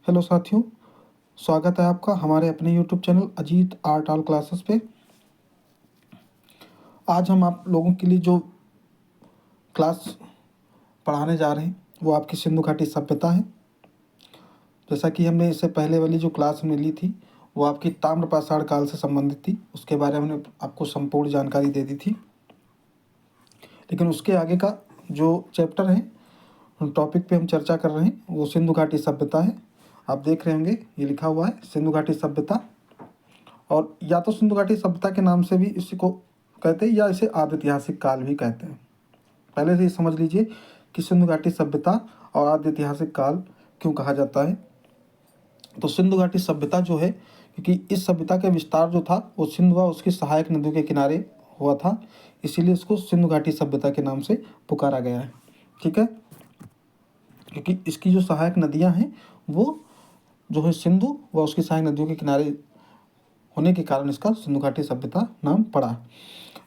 Hello साथियों, स्वागत है आपका हमारे अपने YouTube channel Ajit art all classes पे। आज हम आप लोगों के लिए जो क्लास पढ़ाने जा रहे हैं वो आपकी सिंधु घाटी सभ्यता है। जैसा कि हमने इससे पहले वाली जो क्लास हमने ली थी वो आपकी ताम्रपाषाण काल से संबंधित थी। उसके बारे में हमने आपको संपूर्ण जानकारी दे दी थी, लेकिन उसके आगे का जो चैप्टर है, टॉपिक पे हम चर्चा कर रहे हैं, वो सिंधु घाटी सभ्यता है। आप देख रहे होंगे ये लिखा हुआ है सिंधु घाटी सभ्यता, और या तो सिंधु घाटी सभ्यता के नाम से भी इसी को कहते हैं या इसे आदि ऐतिहासिक काल भी कहते हैं। पहले से ही समझ लीजिए कि सिंधु घाटी सभ्यता और आदि ऐतिहासिक काल क्यों कहा जाता है। तो सिंधु घाटी सभ्यता जो है, क्योंकि इस सभ्यता का विस्तार जो था वो सिंधु व उसकी सहायक नदियों के किनारे हुआ था, इसीलिए इसको सिंधु घाटी सभ्यता के नाम से पुकारा गया है। ठीक है, क्योंकि इसकी जो सहायक नदियाँ हैं वो जो है सिंधु व उसकी सहायक नदियों के किनारे होने के कारण इसका सिंधु घाटी सभ्यता नाम पड़ा।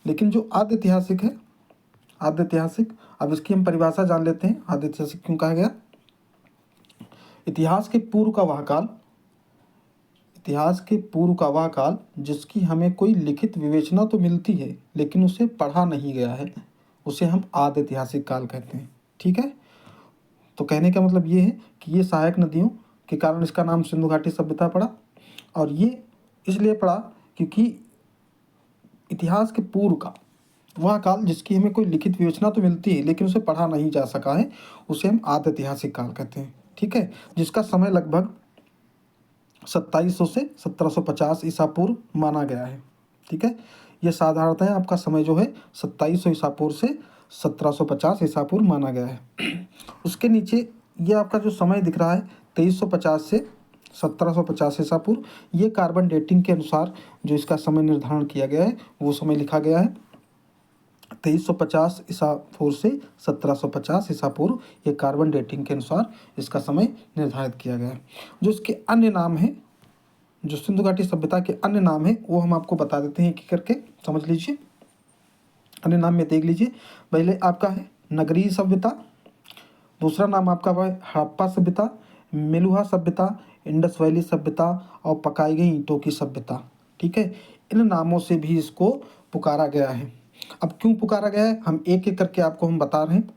लेकिन जो आद्य ऐतिहासिक है, आद्य ऐतिहासिक, अब इसकी हम परिभाषा जान लेते हैं। आद्य ऐतिहासिक क्यों कहा गया? इतिहास के पूर्व का वह काल, इतिहास के पूर्व का वह काल जिसकी हमें कोई लिखित विवेचना तो मिलती है लेकिन उसे पढ़ा नहीं गया है, उसे हम आद्य ऐतिहासिक काल कहते हैं। ठीक है, तो कहने का मतलब ये है कि ये सहायक नदियों के कारण इसका नाम सिंधु घाटी सभ्यता पड़ा, और ये इसलिए पड़ा क्योंकि इतिहास के पूर्व का वह काल जिसकी हमें कोई लिखित विवेचना तो मिलती है लेकिन उसे पढ़ा नहीं जा सका है, उसे हम आद्य ऐतिहासिक काल कहते हैं। ठीक है, जिसका समय लगभग 2700 से 1750 ईसा पूर्व माना गया है। ठीक है, यह साधारणतः आपका समय जो है 2700 ईसा पूर्व से 1750 ईसा पूर्व माना गया है। उसके नीचे ये आपका जो समय दिख रहा है 2350 से 1750 ईसा पूर्व, ये कार्बन डेटिंग के अनुसार जो इसका समय निर्धारण किया गया है वो समय लिखा गया है 2350 ईसा पूर्व से 1750 ईसा पूर्व, ये कार्बन डेटिंग के अनुसार इसका समय निर्धारित किया गया है। जो इसके अन्य नाम हैं, जो सिंधु घाटी सभ्यता के अन्य नाम हैं वो हम आपको बता देते हैं, एक करके समझ लीजिए। अन्य नाम में देख लीजिए, पहले आपका है नगरीय सभ्यता, दूसरा नाम आपका है हड़प्पा सभ्यता, मेलुहा सभ्यता, इंडस वैली सभ्यता और पकाई गई ईंटों की सभ्यता। ठीक है, इन नामों से भी इसको पुकारा गया है। अब क्यों पुकारा गया है हम एक एक करके आपको हम बता रहे हैं।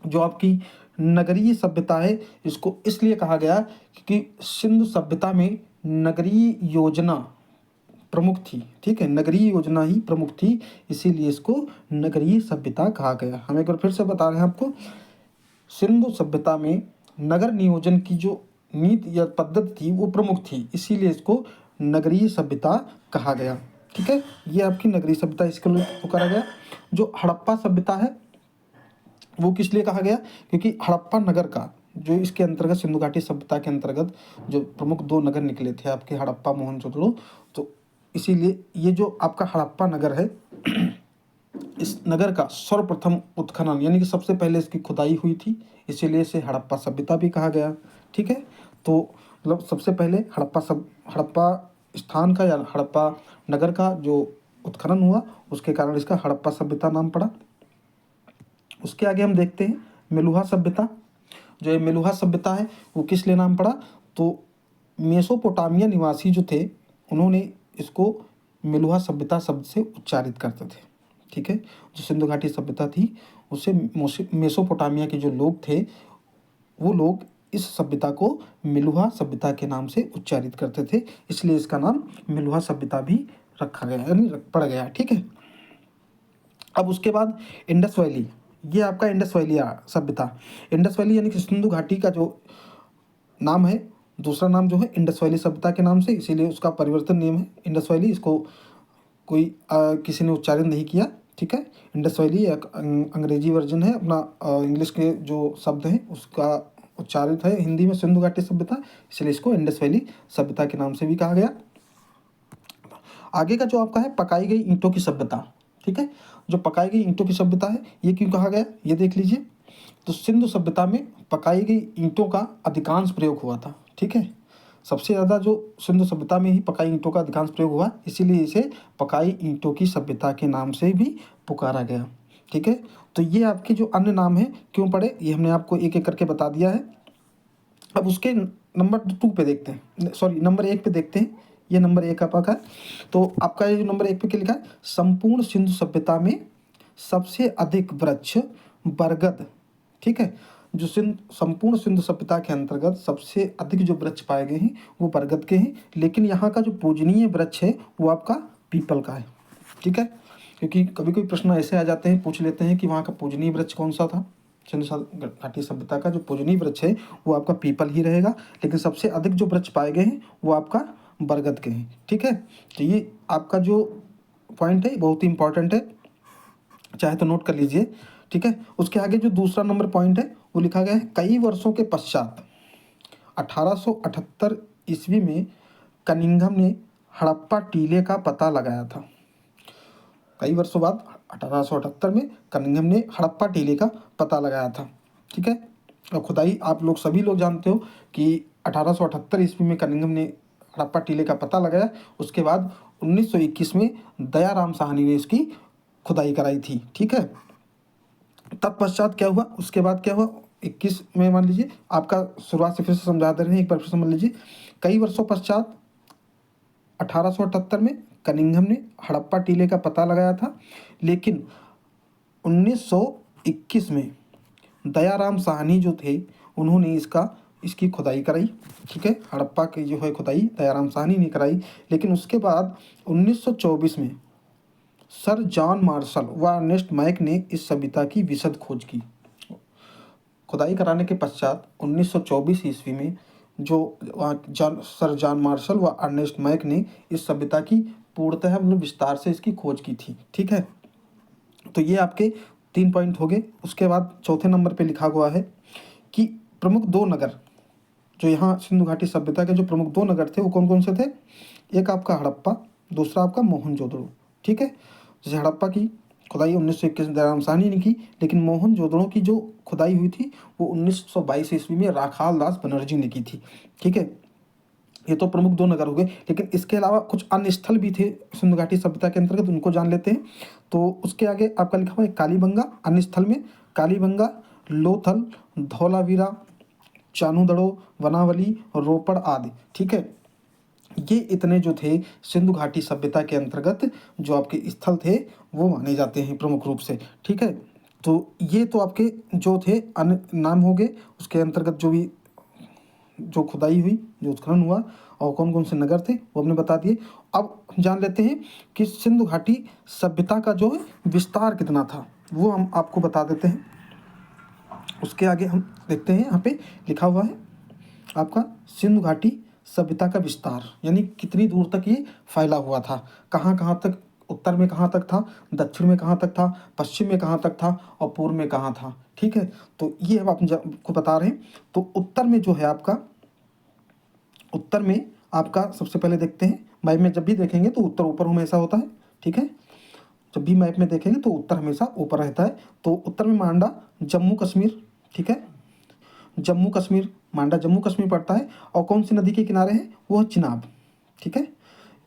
जो आपकी नगरीय सभ्यता है इसको इसलिए कहा गया क्योंकि सिंधु सभ्यता में नगरीय योजना प्रमुख थी। ठीक है, नगरीय योजना ही प्रमुख थी, इसीलिए इसको नगरीय सभ्यता कहा गया। हम एक बार फिर से बता रहे हैं आपको, सिंधु सभ्यता में नगर नियोजन की जो नीति या पद्धति थी वो प्रमुख थी, इसीलिए इसको नगरीय सभ्यता कहा गया। ठीक है, ये आपकी नगरीय सभ्यता इसके लिए पुकारा गया। जो हड़प्पा सभ्यता है वो किस लिए कहा गया? क्योंकि हड़प्पा नगर का जो इसके अंतर्गत सिंधु घाटी सभ्यता के अंतर्गत जो प्रमुख दो नगर निकले थे आपके, हड़प्पा मोहनजोदड़ो, तो इसीलिए ये जो आपका हड़प्पा नगर है इस नगर का सर्वप्रथम उत्खनन यानी कि सबसे पहले इसकी खुदाई हुई थी, इसीलिए इसे हड़प्पा सभ्यता भी कहा गया। ठीक है, तो मतलब सबसे पहले हड़प्पा स्थान का या हड़प्पा नगर का जो उत्खनन हुआ उसके कारण इसका हड़प्पा सभ्यता नाम पड़ा। उसके आगे हम देखते हैं मेलुहा सभ्यता। जो ये मेलुहा सभ्यता है वो किस लिए नाम पड़ा? तो मेसोपोटामिया निवासी जो थे उन्होंने इसको मेलुहा सभ्यता शब्द से उच्चारित करते थे। ठीक है, जो सिंधु घाटी सभ्यता थी उससे मेसोपोटामिया के जो लोग थे वो लोग इस सभ्यता को मेलुहा सभ्यता के नाम से उच्चारित करते थे, इसलिए इसका नाम मेलुहा सभ्यता भी रखा गया यानी पड़ गया। ठीक है, अब उसके बाद इंडस वैली, ये आपका इंडस वैली सभ्यता। इंडस वैली यानी कि सिंधु घाटी का जो नाम है, दूसरा नाम जो है इंडस वैली सभ्यता के नाम से, इसीलिए उसका परिवर्तन नेम है इंडस वैली। इसको कोई किसी ने उच्चारण नहीं किया। ठीक है, इंडस वैली एक अंग्रेजी वर्जन है अपना, इंग्लिश के जो शब्द हैं उसका उच्चारित है हिंदी में सिंधु घाटी सभ्यता, इसलिए इसको इंडस वैली सभ्यता के नाम से भी कहा गया। आगे का जो आपका है पकाई गई ईंटों की सभ्यता। ठीक है, जो पकाई गई ईंटों की सभ्यता है ये क्यों कहा गया ये देख लीजिए। तो सिंधु सभ्यता में पकाई गई ईंटों का अधिकांश प्रयोग हुआ था। ठीक है, सबसे ज़्यादा जो सिंधु सभ्यता में ही पकाई ईंटों का अधिकांश प्रयोग हुआ, इसीलिए इसे पकाई ईंटों की सभ्यता के नाम से भी पुकारा गया। ठीक है, तो ये आपके जो अन्य नाम हैं क्यों पड़े ये हमने आपको एक एक करके बता दिया है। अब उसके नंबर 2 पे देखते हैं, सॉरी नंबर 1 पे देखते हैं। ये नंबर 1 आपका है। तो आपका ये जो नंबर 1 पे क्या लिखा है, संपूर्ण सिंधु सभ्यता में सबसे अधिक वृक्ष बरगद, ठीक है। जो संपूर्ण सिंधु सभ्यता के अंतर्गत सबसे अधिक जो वृक्ष पाए गए हैं वो बरगद के हैं, लेकिन यहाँ का जो पूजनीय वृक्ष है वो आपका पीपल का है, ठीक है। क्योंकि कभी कोई प्रश्न ऐसे आ जाते हैं, पूछ लेते हैं कि वहाँ का पूजनीय वृक्ष कौन सा था। सिंधु घाटी सभ्यता का जो पूजनीय वृक्ष है वो आपका पीपल ही रहेगा, लेकिन सबसे अधिक जो वृक्ष पाए गए हैं वो आपका बरगद के हैं, ठीक है। तो ये आपका जो पॉइंट है बहुत ही इंपॉर्टेंट है, चाहे तो नोट कर लीजिए, ठीक है। उसके आगे जो दूसरा नंबर पॉइंट है वो लिखा गया है, कई वर्षों के पश्चात 1878 ईस्वी में कनिंघम ने हड़प्पा टीले का पता लगाया था। कई वर्षों बाद 1878 में कनिंघम ने हड़प्पा टीले का पता लगाया था, ठीक है। और खुदाई आप लोग सभी लोग जानते हो कि 1878 ईस्वी में कनिंघम ने हड़प्पा टीले का पता लगाया। उसके बाद 1921 में दयाराम साहनी ने इसकी खुदाई कराई थी, ठीक है। तत्पश्चात क्या हुआ, उसके बाद क्या हुआ 21 में, मान लीजिए आपका शुरुआत से फिर से समझा दे रहे हैं, एक बार फिर समझ लीजिए। कई वर्षों पश्चात 1878 में कनिंघम ने हड़प्पा टीले का पता लगाया था, लेकिन 1921 में दयाराम साहनी जो थे उन्होंने इसकी खुदाई कराई, ठीक है। हड़प्पा की जो है खुदाई दयाराम साहनी ने कराई। लेकिन उसके बाद 1924 में सर जॉन मार्शल व अर्नेस्ट मैक ने इस सभ्यता की विशद खोज की। खुदाई कराने के पश्चात 1924 ईस्वी में जो सर जॉन मार्शल व अर्नेस्ट मैक ने इस सभ्यता की पूर्णतः मतलब विस्तार से इसकी खोज की थी, ठीक है। तो ये आपके 3 पॉइंट हो गए। उसके बाद चौथे नंबर पे लिखा हुआ है कि प्रमुख 2 नगर, जो यहाँ सिंधु घाटी सभ्यता के जो प्रमुख 2 नगर थे वो कौन कौन से थे। एक आपका हड़प्पा, दूसरा आपका मोहनजोदड़ो, ठीक है। जैसे हड़प्पा की खुदाई 1921 में दयाराम साहनी ने की, लेकिन मोहनजोदड़ो की जो खुदाई हुई थी वो 1922 ईस्वी में राखाल दास बनर्जी ने की थी, ठीक है। ये तो प्रमुख 2 नगर हो गए, लेकिन इसके अलावा कुछ अन्य स्थल भी थे सिंधु घाटी सभ्यता के अंतर्गत, उनको जान लेते हैं। तो उसके आगे आपका लिखा हुआ है कालीबंगा, अन्य स्थल में कालीबंगा, लोथल, धौलावीरा, चानूदड़ो, वनावली, रोपड़ आदि, ठीक है। ये इतने जो थे सिंधु घाटी सभ्यता के अंतर्गत जो आपके स्थल थे वो माने जाते हैं प्रमुख रूप से, ठीक है। तो ये तो आपके जो थे अन्य नाम हो गए, उसके अंतर्गत जो खुदाई हुई, जो उत्खनन हुआ और कौन कौन से नगर थे वो हमने बता दिए। अब जान लेते हैं कि सिंधु घाटी सभ्यता का जो है विस्तार कितना था, वो हम आपको बता देते हैं। उसके आगे हम देखते हैं, यहाँ पे लिखा हुआ है आपका सिंधु घाटी सभ्यता का विस्तार, यानी कितनी दूर तक ये फैला हुआ था, कहाँ कहाँ तक, उत्तर में कहाँ तक था, दक्षिण में कहाँ तक था, पश्चिम में कहाँ तक था और पूर्व में कहाँ था, ठीक है। तो ये हम आपको बता रहे हैं। तो उत्तर में जो है आपका, उत्तर में आपका सबसे पहले देखते हैं, मैप में जब भी देखेंगे तो उत्तर ऊपर हमेशा होता है, ठीक है। जब भी मैप में देखेंगे तो उत्तर हमेशा ऊपर रहता है। तो उत्तर में मांडा जम्मू कश्मीर, ठीक है। जम्मू कश्मीर, मांडा जम्मू कश्मीर पड़ता है। और कौन सी नदी के किनारे है, वो है चिनाब, ठीक है।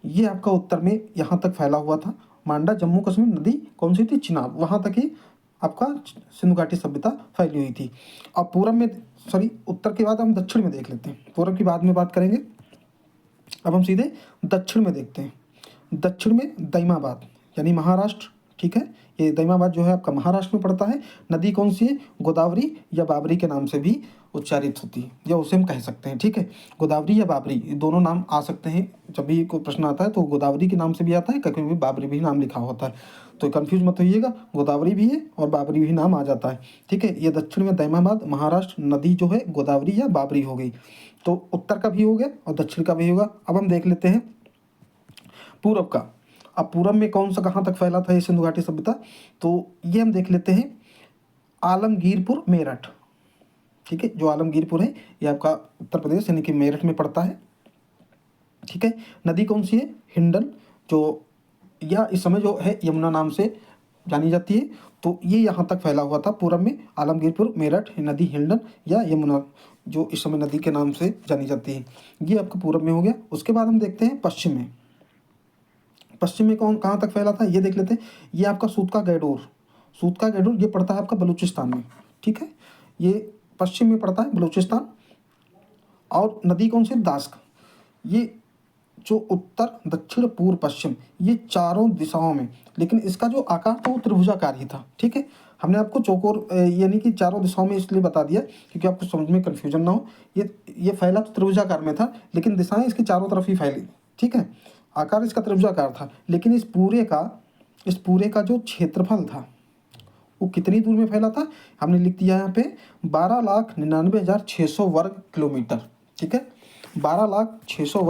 ये आपका उत्तर में यहाँ तक फैला हुआ था। मांडा जम्मू कश्मीर नदी कौन सी थी, चिनाब, वहाँ तक ही आपका सिंधु घाटी सभ्यता फैली हुई थी। और पूर्व में, सॉरी उत्तर के बाद हम दक्षिण में देख लेते हैं, पूर्व की बाद में बात करेंगे। अब हम सीधे दक्षिण में देखते हैं। दक्षिण में दैमाबाद यानी महाराष्ट्र, ठीक है। ये दैमाबाद जो है आपका महाराष्ट्र में पड़ता है। नदी कौन सी है, गोदावरी या बाबरी के नाम से भी उच्चारित होती है, या उसे हम कह सकते हैं, ठीक है। गोदावरी या बाबरी ये दोनों नाम आ सकते हैं। जब भी कोई प्रश्न आता है तो गोदावरी के नाम से भी आता है, कभी भी बाबरी भी नाम लिखा होता है, तो कंफ्यूज मत होइएगा, गोदावरी भी है और बाबरी भी नाम आ जाता है, ठीक है। ये दक्षिण में दैमाबाद महाराष्ट्र, नदी जो है गोदावरी या बाबरी हो गई। तो उत्तर का भी हो गया और दक्षिण का भी होगा। अब हम देख लेते हैं पूर्व का। अब पूर्व में कौन सा कहाँ तक फैला था ये सिंधु घाटी सभ्यता, तो ये हम देख लेते हैं आलमगीरपुर मेरठ, ठीक है। जो आलमगीरपुर है ये आपका उत्तर प्रदेश यानी कि मेरठ में पड़ता है, ठीक है। नदी कौन सी है, हिंडन, जो या इस समय जो है यमुना नाम से जानी जाती है। तो ये यहाँ तक फैला हुआ था पूर्व में, आलमगीरपुर, मेरठ, नदी हिंडन या यमुना, जो इस समय नदी के नाम से जानी जाती है। ये आपका पूर्व में हो गया। उसके बाद हम देखते हैं पश्चिम में। पश्चिम में कौन कहाँ तक फैला था ये देख लेते हैं। ये आपका सूत का गैडोर ये पड़ता है आपका बलूचिस्तान में, ठीक है। ये पश्चिम में पड़ता है बलूचिस्तान। और नदी कौन सी, दास्क। ये जो उत्तर दक्षिण पूर्व पश्चिम ये चारों दिशाओं में, लेकिन इसका जो आकार था वो त्रिभुजाकार ही था। ठीक है, हमने आपको चौकोर यानी कि चारों दिशाओं में इसलिए बता दिया क्योंकि आपको समझ में कन्फ्यूजन ना हो। ये फैला तो त्रिभुजाकार में था, लेकिन दिशाएं इसकी चारों तरफ ही फैली। ठीक है, आकार इसका त्रिभुजाकार था, लेकिन इस पूरे का जो क्षेत्रफल था वो कितनी दूर में फैला था, हमने लिख दिया यहाँ पे 12,99,600 वर्ग किलोमीटर। ठीक है, 12,99,600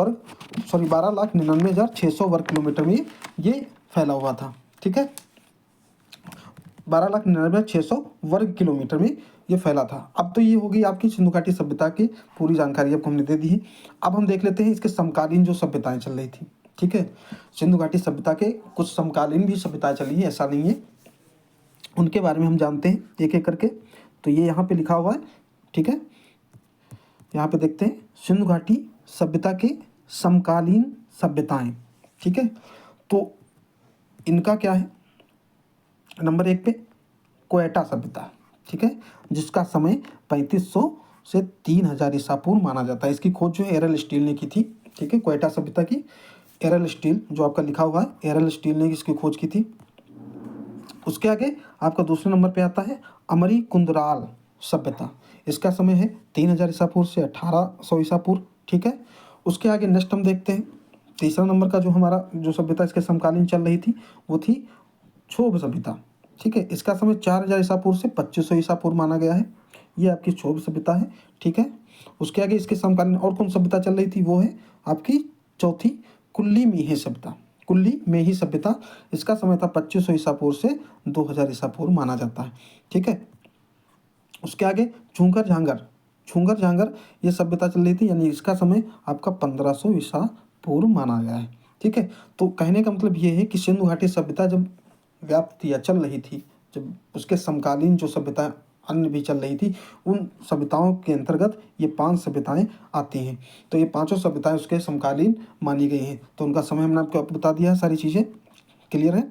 वर्ग किलोमीटर में ये फैला हुआ था। ठीक है, 12,99,600 वर्ग किलोमीटर में ये फैला था। अब तो ये होगी आपकी सिंधु घाटी सभ्यता की पूरी जानकारी आपको हमने दे दी है। अब हम देख लेते हैं इसके समकालीन जो सभ्यताएं चल रही थी। ठीक है, सिंधु घाटी सभ्यता के कुछ समकालीन भी सभ्यताएं चली है, ऐसा नहीं है, उनके बारे में हम जानते हैं एक एक करके। तो ये यहाँ पे लिखा हुआ है। ठीक है, यहाँ पे देखते हैं सिंधु घाटी सभ्यता के समकालीन सभ्यताएं। ठीक है, तो इनका क्या है, नंबर 1 पे क्वेटा सभ्यता। ठीक है, जिसका समय 3500 से 3000 ईसा पूर्व माना जाता है। इसकी खोज जो है एरल स्टील ने की थी। ठीक है, क्वेटा सभ्यता की एरल स्टील जो आपका लिखा हुआ है, एरल स्टील ने इसकी खोज की थी। उसके आगे आपका दूसरे नंबर पे आता है अमरी कुंदराल सभ्यता। इसका समय है 3000 ईसा पूर्व से 1800 ईसा पूर्व। ठीक है, उसके आगे नेक्स्ट हम देखते हैं तीसरा नंबर का जो हमारा जो सभ्यता इसके समकालीन चल रही थी वो थी क्षोभ सभ्यता। ठीक है, इसका समय 4000 ईसा पूर्व से 2500 ईसा पूर्व माना गया है। ये आपकी क्षोभ सभ्यता है। ठीक है, उसके आगे इसके समकालीन और कौन सभ्यता चल रही थी, वो है आपकी चौथी कुल्ली मेही सभ्यता। कुल्ली मेही सभ्यता, इसका समय था 2500 ईसा पूर्व से 2000 ईसा पूर्व माना जाता है। ठीक है, उसके आगे छूंगर झांगर ये सभ्यता चल रही थी, यानी इसका समय आपका 1500 ईसा पूर्व माना गया है। ठीक है, तो कहने का मतलब ये है कि सिंधु घाटी सभ्यता जब व्याप्त थी या चल रही थी, जब उसके समकालीन जो सभ्यता अन्य भी चल रही थी, उन सभ्यताओं के अंतर्गत ये 5 सभ्यताएं आती हैं। तो ये पांचों सभ्यताएं उसके समकालीन मानी गई हैं। तो उनका समय हमने आपको बता दिया है, सारी चीज़ें क्लियर है।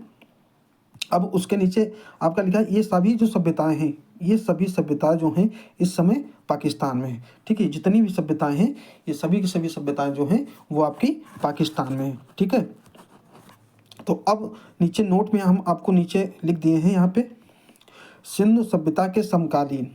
अब उसके नीचे आपका लिखा है ये सभी जो सभ्यताएं हैं, ये सभी सभ्यताएं जो हैं इस समय पाकिस्तान में है। ठीक है, जितनी भी सभ्यताएं हैं ये सभी की सभी सभ्यताएं जो हैं वो आपकी पाकिस्तान में है। ठीक है, तो अब नीचे नोट में हम आपको नीचे लिख दिए हैं यहाँ पे सिंधु सभ्यता के समकालीन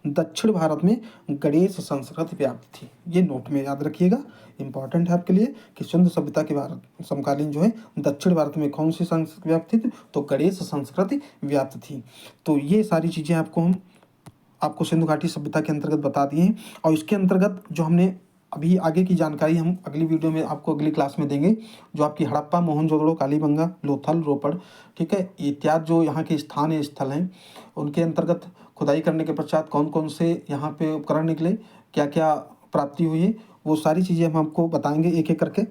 दक्षिण भारत में गणेश संस्कृति व्याप्त थी। ये नोट में याद रखिएगा, इंपॉर्टेंट है आपके लिए कि सिंधु सभ्यता के भारत समकालीन जो है दक्षिण भारत में कौन सी संस्कृति व्याप्त थी, तो गणेश संस्कृति व्याप्त थी। तो ये सारी चीज़ें आपको सिंधु घाटी सभ्यता के अंतर्गत बता दिए हैं। और इसके अंतर्गत जो हमने अभी आगे की जानकारी हम अगली वीडियो में आपको अगली क्लास में देंगे, जो आपकी हड़प्पा, मोहनजोदड़ो, कालीबंगा, लोथल, रोपड़, ठीक है, इत्यादि जो यहाँ के स्थानीय स्थल हैं, उनके अंतर्गत खुदाई करने के पश्चात कौन कौन से यहाँ पे उपकरण निकले, क्या क्या प्राप्ति हुई है, वो सारी चीज़ें हम आपको बताएंगे एक एक करके।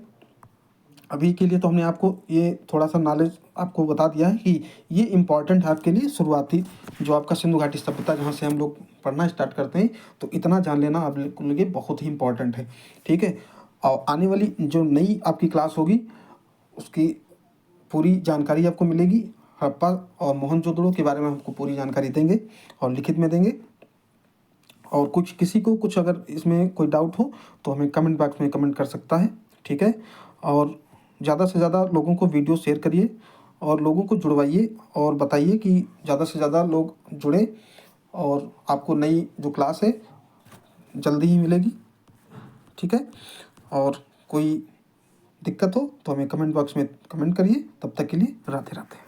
अभी के लिए तो हमने आपको ये थोड़ा सा नॉलेज आपको बता दिया है कि ये इम्पॉर्टेंट है आपके लिए, शुरुआती जो आपका सिंधु घाटी सभ्यता जहाँ से हम लोग पढ़ना स्टार्ट करते हैं, तो इतना जान लेना आप लोगों के लिए बहुत ही इम्पॉर्टेंट है। ठीक है, और आने वाली जो नई आपकी क्लास होगी उसकी पूरी जानकारी आपको मिलेगी। हड़प्पा और मोहनजोदड़ो के बारे में हमको पूरी जानकारी देंगे और लिखित में देंगे। और किसी को कुछ अगर इसमें कोई डाउट हो तो हमें कमेंट बॉक्स में कमेंट कर सकता है। ठीक है, और ज़्यादा से ज़्यादा लोगों को वीडियो शेयर करिए और लोगों को जुड़वाइए और बताइए कि ज़्यादा से ज़्यादा लोग जुड़े, और आपको नई जो क्लास है जल्दी ही मिलेगी। ठीक है, और कोई दिक्कत हो तो हमें कमेंट बॉक्स में कमेंट करिए। तब तक के लिए राधे राधे।